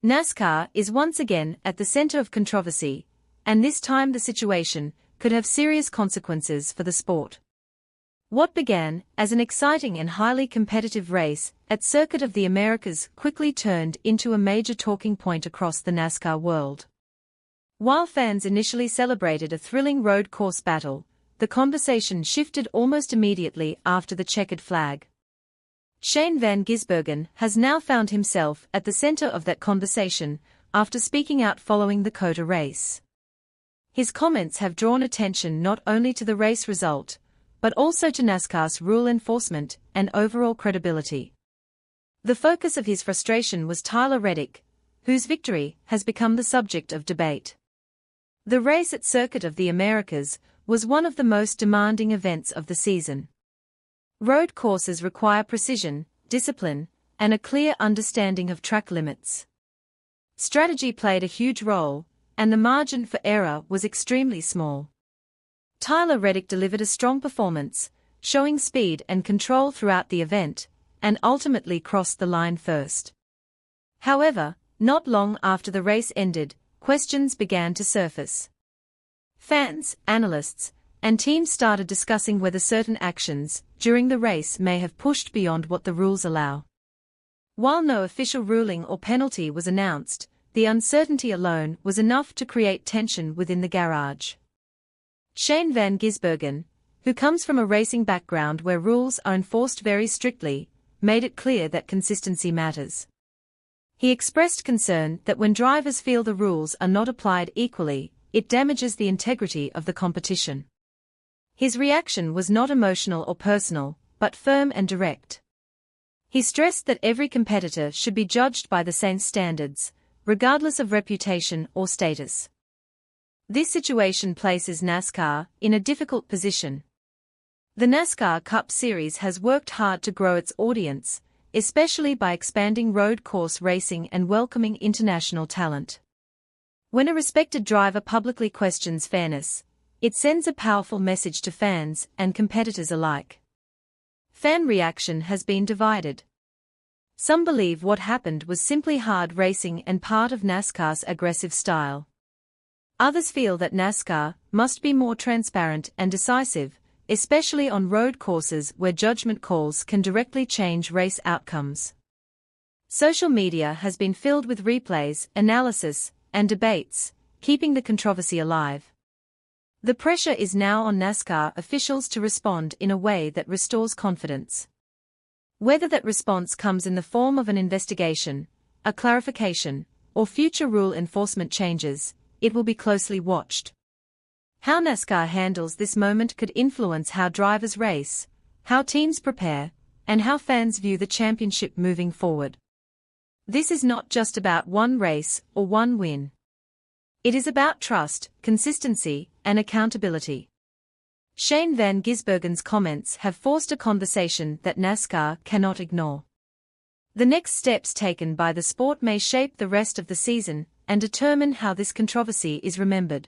NASCAR is once again at the center of controversy, and this time the situation could have serious consequences for the sport. What began as an exciting and highly competitive race at Circuit of the Americas quickly turned into a major talking point across the NASCAR world. While fans initially celebrated a thrilling road course battle, the conversation shifted almost immediately after the checkered flag. Shane Van Gisbergen has now found himself at the center of that conversation after speaking out following the COTA race. His comments have drawn attention not only to the race result, but also to NASCAR's rule enforcement and overall credibility. The focus of his frustration was Tyler Reddick, whose victory has become the subject of debate. The race at Circuit of the Americas was one of the most demanding events of the season. Road courses require precision, discipline, and a clear understanding of track limits. Strategy played a huge role, and the margin for error was extremely small. Tyler Reddick delivered a strong performance, showing speed and control throughout the event, and ultimately crossed the line first. However, not long after the race ended, questions began to surface. Fans, analysts, and teams started discussing whether certain actions during the race may have pushed beyond what the rules allow. While no official ruling or penalty was announced, the uncertainty alone was enough to create tension within the garage. Shane Van Gisbergen, who comes from a racing background where rules are enforced very strictly, made it clear that consistency matters. He expressed concern that when drivers feel the rules are not applied equally, it damages the integrity of the competition. His reaction was not emotional or personal, but firm and direct. He stressed that every competitor should be judged by the same standards, regardless of reputation or status. This situation places NASCAR in a difficult position. The NASCAR Cup Series has worked hard to grow its audience, especially by expanding road course racing and welcoming international talent. When a respected driver publicly questions fairness, it sends a powerful message to fans and competitors alike. Fan reaction has been divided. Some believe what happened was simply hard racing and part of NASCAR's aggressive style. Others feel that NASCAR must be more transparent and decisive, especially on road courses where judgment calls can directly change race outcomes. Social media has been filled with replays, analysis, and debates, keeping the controversy alive. The pressure is now on NASCAR officials to respond in a way that restores confidence. Whether that response comes in the form of an investigation, a clarification, or future rule enforcement changes, it will be closely watched. How NASCAR handles this moment could influence how drivers race, how teams prepare, and how fans view the championship moving forward. This is not just about one race or one win. It is about trust, consistency, and accountability. Shane Van Gisbergen's comments have forced a conversation that NASCAR cannot ignore. The next steps taken by the sport may shape the rest of the season and determine how this controversy is remembered.